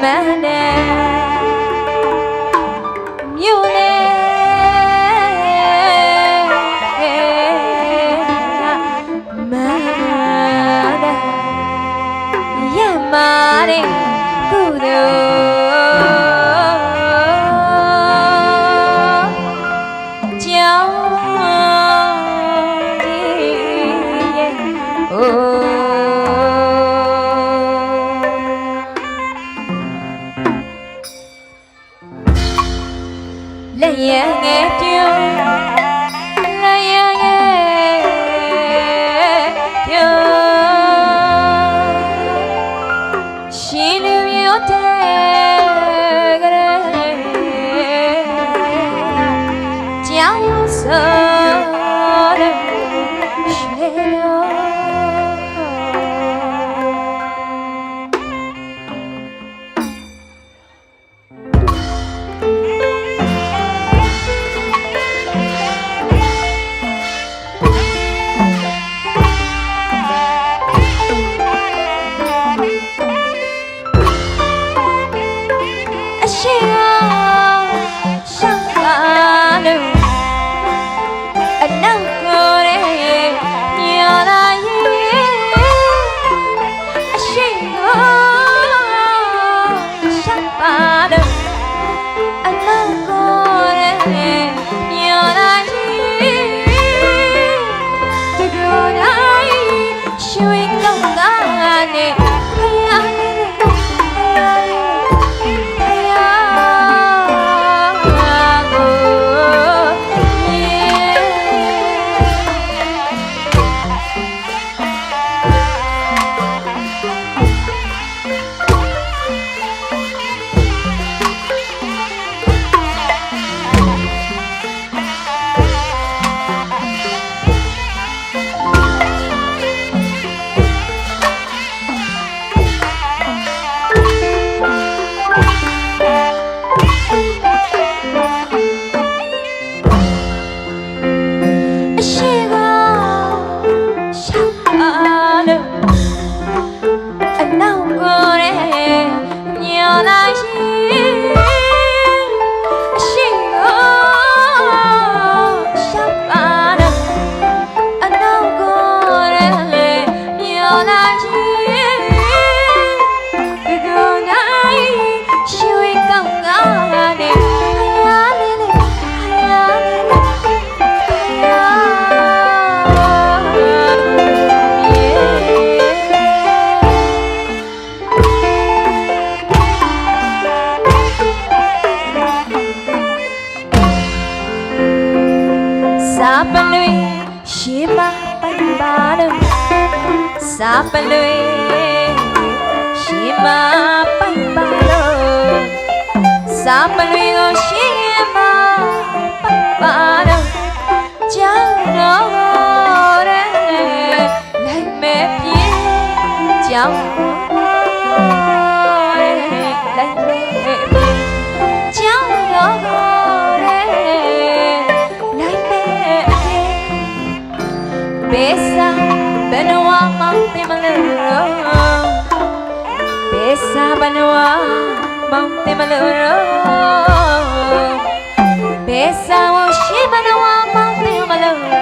Hãy subscribe cho kênh Ghiền Mì Gõ để không bỏ lỡ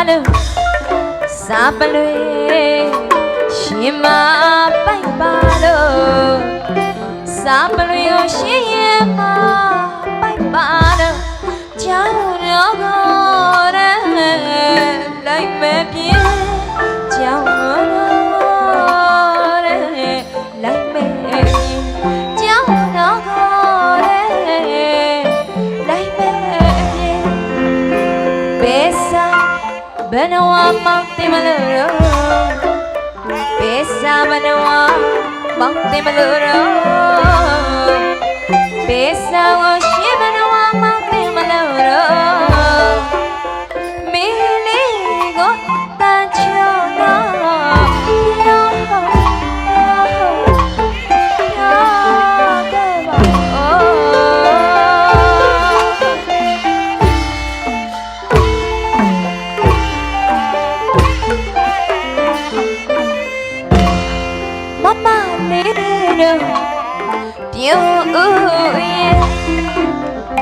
lo Sapalwe Shima pai ba lo Sapalwe o shima pai ba lo Chao no go re lai me pie Chao no go re lai me pie Chao no go re lai me pie Besa Banawa Mount Maluro Besa Banawa Mount Maluro Besa Washi Banawa Mount Maluro Mili go Tachona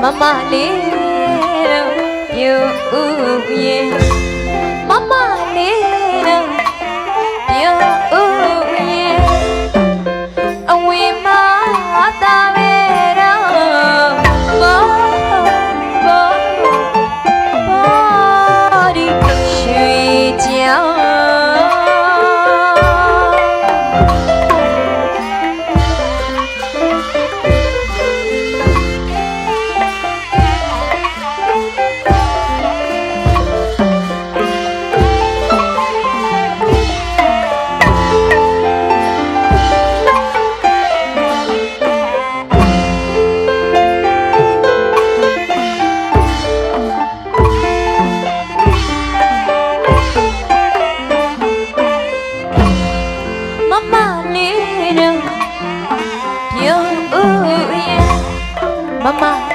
Mama little, you yeah. Mama little, you yeah. And we mata vera, body, sweet young. Mama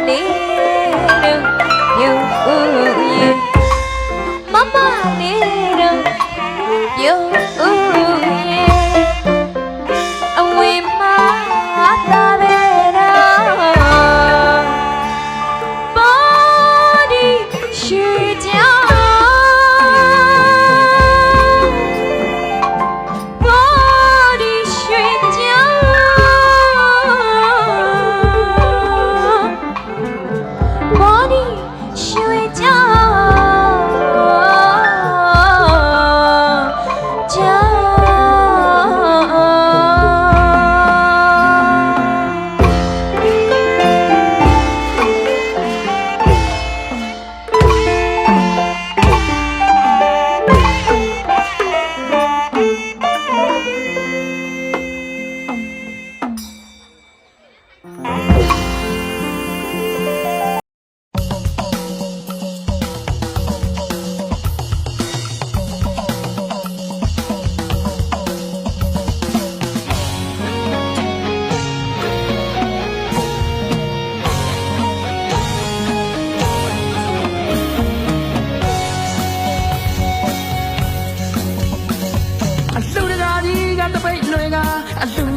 little, you yeah. Mama little, you yeah. And we mata vera, body shoot body shoot Body sweet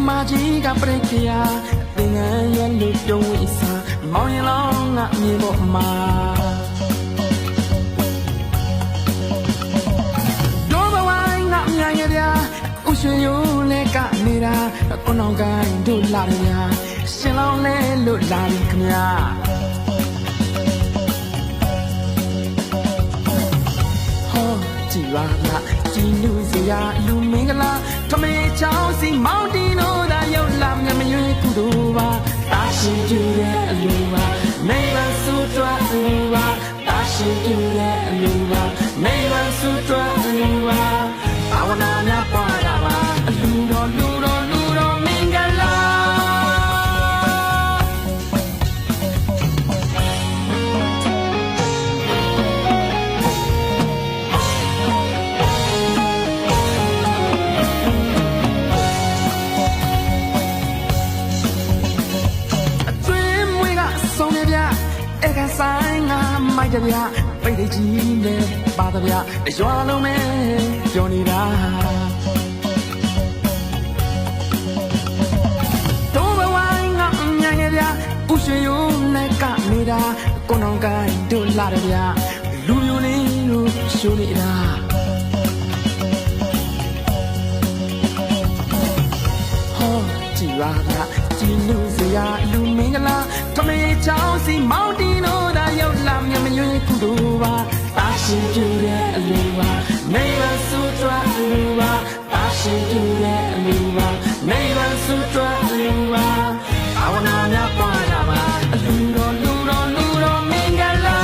Majiga prekia dengan yang lucu isa mau yang ngak mibo ma do bawai ngak nyaya dia usuyu le ka nira kono gai do la dia silong le lu la knya ho jiwa la jinu sia lu mingala thame chao si mountain Làm mày yêu cụ đồ ba, ta xin yêu lệ lưu ba, nay vẫn suốt toa lưu ba, ta xin yêu lệ lưu ba, nay vẫn suốt toa lưu ba, ao na na qua ra ba, lưu đó mình ga la. Sai nga mai da bia pai de ji le ba da bia de jwa lo me pyo ni da do ba wai nga nya ne bia u shin yu ne ka ni da ko nong kai do la da bia lu yu ni lu ရှိုးနေတာဟောကြည်ပါလားကြည်လူစရာလူမင်္ဂလာထမေချောင်းစီမောင်တင်တို့သာရောက်လာမြမရွေးကုသိုလ်ပါတာရှင်ပြတဲ့အလူပါနေပါစုတွားအလူပါတာရှင်ပြတဲ့အလူပါနေပါစုတွားအလူပါအဝနာများပွားတာပါအလူတော်လူတော်လူတော်မင်္ဂလာ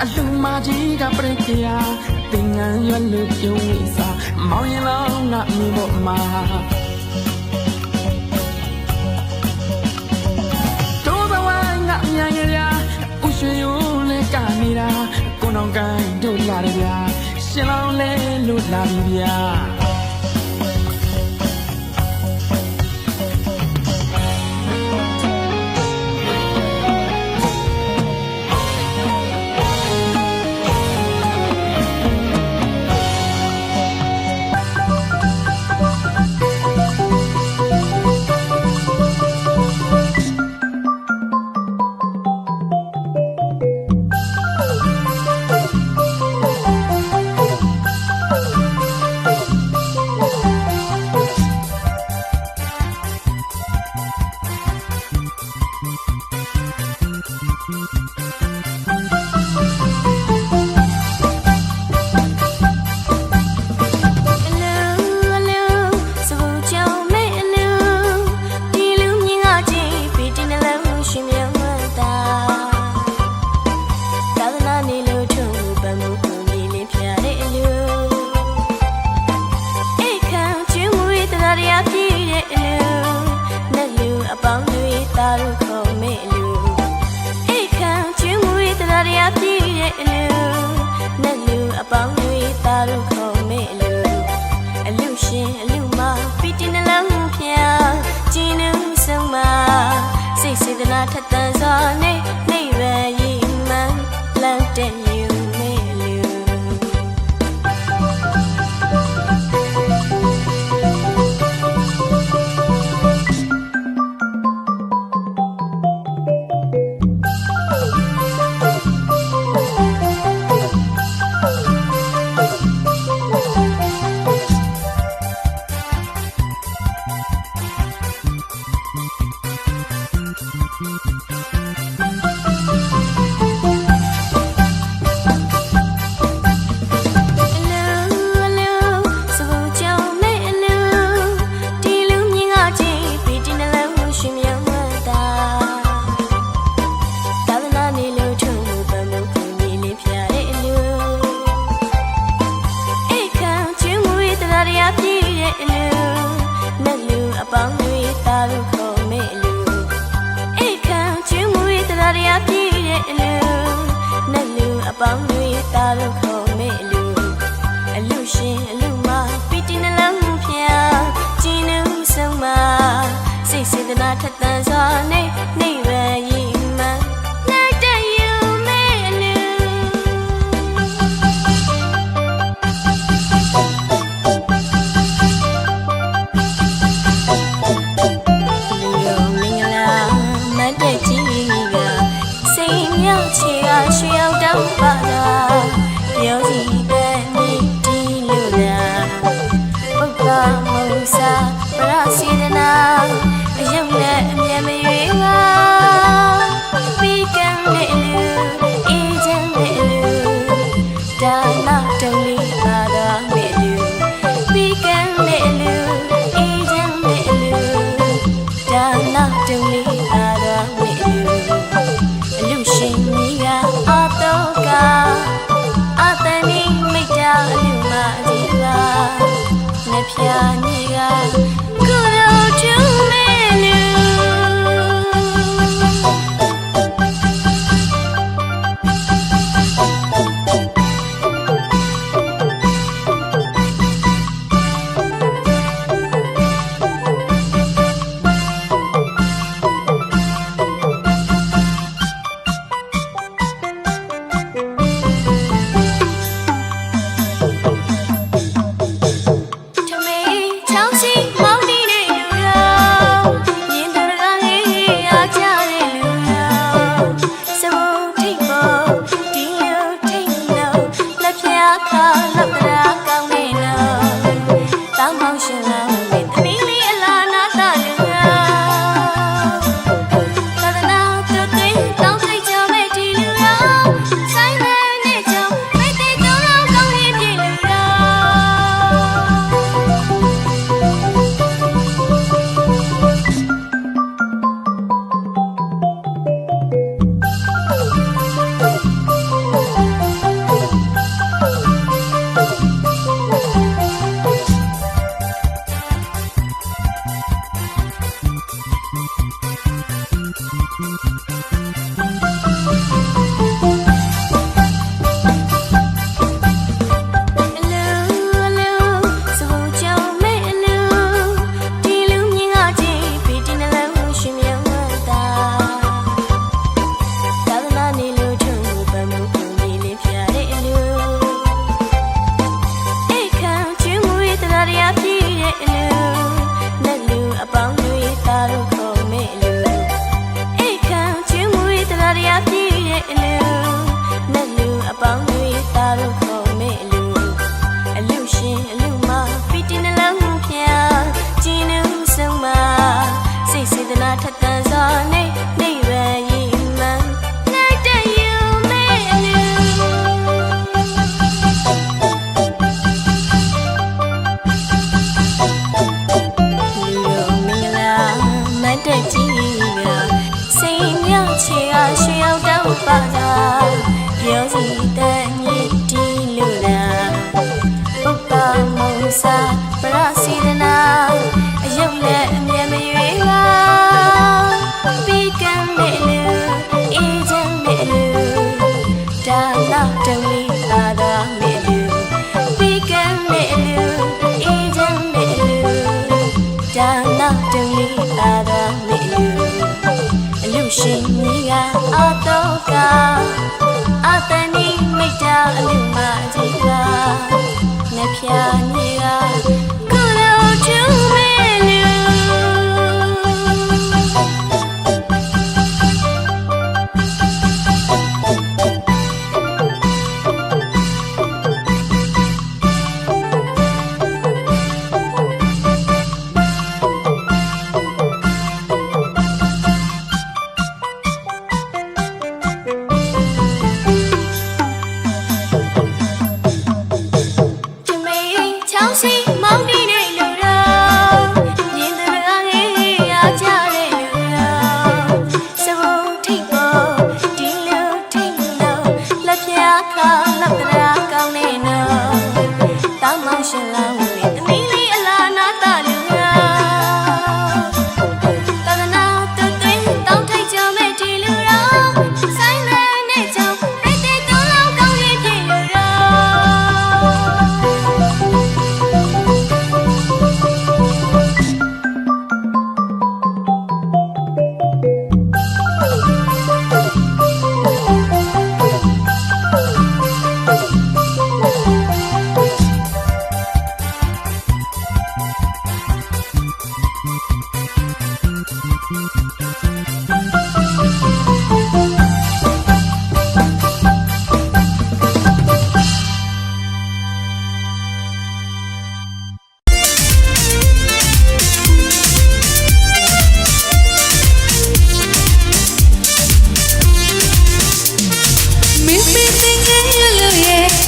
အလူမာကြီးကပြိကရာတင်ငန်းရွက်လို့ပြုံးဝိစာမောင်ရင်လောင်းငါမိဖို့မှာတိုးဘဝငါမြန်ရရာဥရွှေရိုးလဲကနေတာကိုနောင်ကိုင်းတို့လာတယ်ဗျာရှင်လောင်းလဲလို့လာပြီဗျာစေတနာထက်သန်စွာနေနိဗ္ဗာန်ရည်မှန်းလမ်းတဲ့ယူမေလူ Thank you.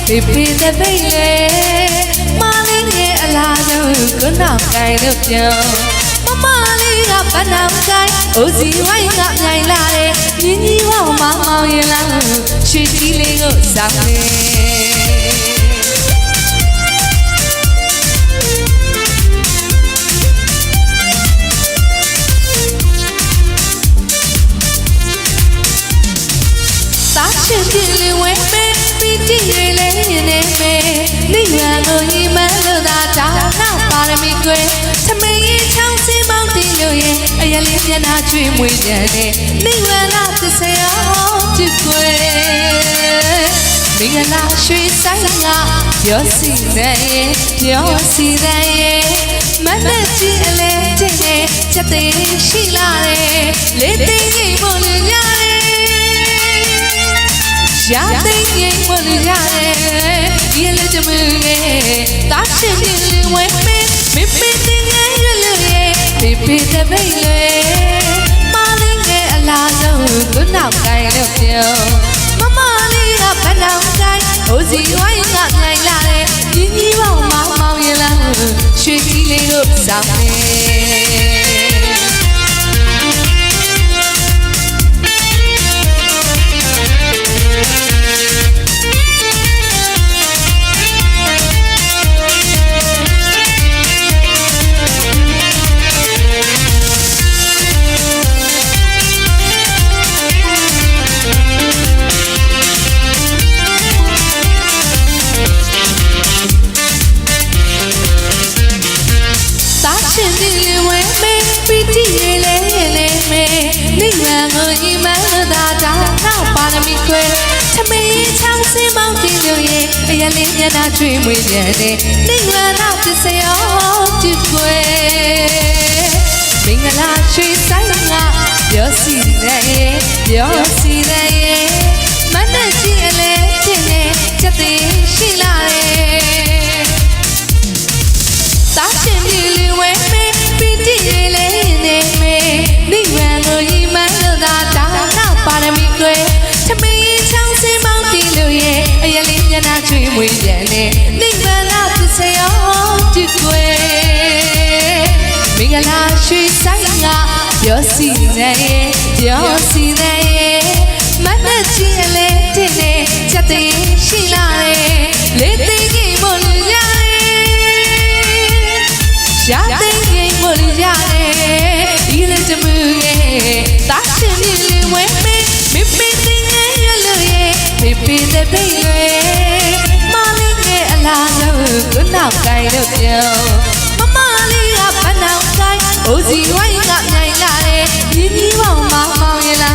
Baby the baby, Mali alayo kunam kai được nhau. Mali gặp bạn nam trai, ozi wai gặp ngày lại, nhìn nhìn vào mang màu yên lặng, chuyện đi lên ở sáng lên. နာကျွေးမွေးကြတဲ့နိဗ္ဗာန်သစ္စာပြုကွယ်မင်္ဂလာရွှေဆိုင်ကပြောစီတဲ့ပြောစီတဲ့မနဲ့ကြည့်အလဲချင်းနဲ့ချက်သေးရှိလာတယ်လေးသိငိမ့်ဖို့လူရတယ်ရာသိငိမ့်ဖို့လူရတယ်ဒီလေတမှုရဲ့တာရှင်းပြဝဲမေမေမေတင်ငယ်ရလူရဲ့ဖေဖေတပိတ်လေမလေးငယ်အလားဆုံးခုနောက်တိုင်းလို့ပြောမမလေးကဘနောင်တိုင်းဟိုစီဝိုင်းကနိုင်လာတယ်ညီညီပေါင်းမောင်မောင်ရလာရွှေကြီးလေးတို့ဆောင်နေအရလေးမျက်နှာကျွေးမွေးပြန်တဲ့နိဗ္ဗာန်သစ္စာပြုကွယ်မင်္ဂလာရွှေဆိုင်ကပြောစီတဲ့ပြောစီတဲ့မနဲ့ကြည့်အလဲချင်းနဲ့ချက်သေးရှိလာတယ်တာရှင်ပြီလူဝဲမေးပြီးတည်ရလဲနေမေးနိဗ္ဗာန်ကိုဤမန်းလို့သာဒါနပါရမီကွယ်သမီးချောင်းစင်မောင်းတီလို့ရဲ့အရလေးမျက်နှာကျွေးမွေးပြန်တဲ့နိဗ္ဗာန်သစ္စာပြုကွယ်မင်္ဂလာရွှေဆိုင်ကပြောစီတဲ့ပြောစီတဲ့မနဲ့ကြည့်အလဲတဲ့နဲ့ချက်သေးရှိလာတယ်လေးသိငိမ့်ဖို့လူရတယ်ရာသိငိမ့်ဖို့လူရတယ်ဒီလေတမှုရဲ့တာရှင်မြင်ဝဲမေးမေမေတင်ငယ်ရလူရဲ့ဖေဖေတဲ့ပိတ်လေမလေးငယ်အလားဆုံးခုနောက်တိုင်းလို့ပြောမမလေးကဘနောင်တိုင်းဟိုစီဝိုင်းကနိုင်လာတယ်ညီညီပေါင်းမောင်မောင်ရလာ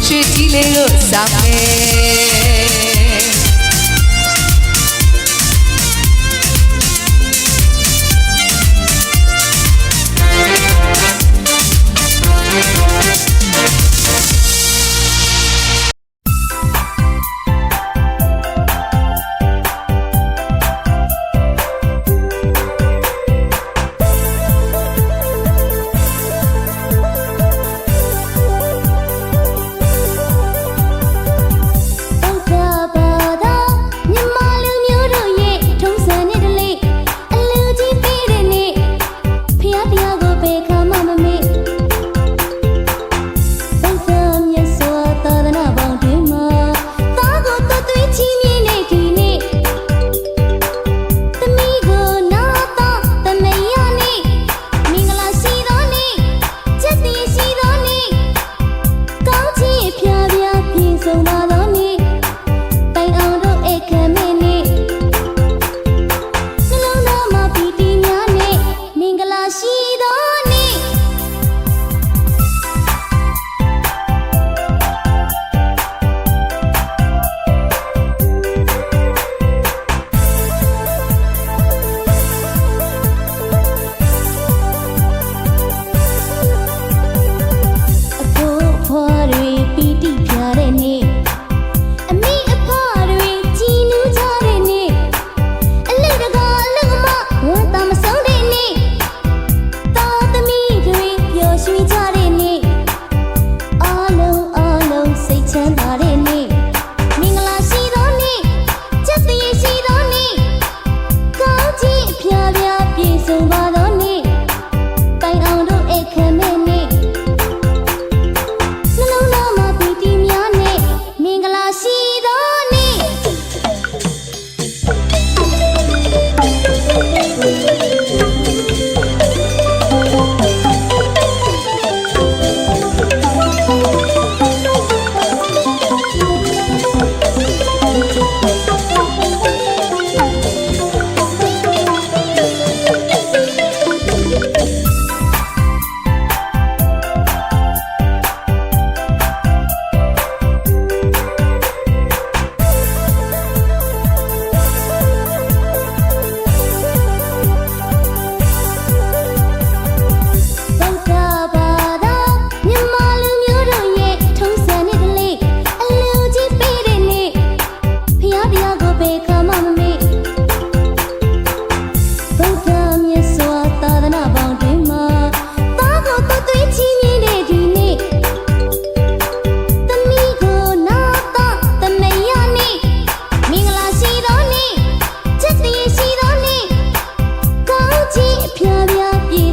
ရွှေကြီးလေးတို့ဆောင်နေ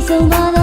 ဆုံးသွား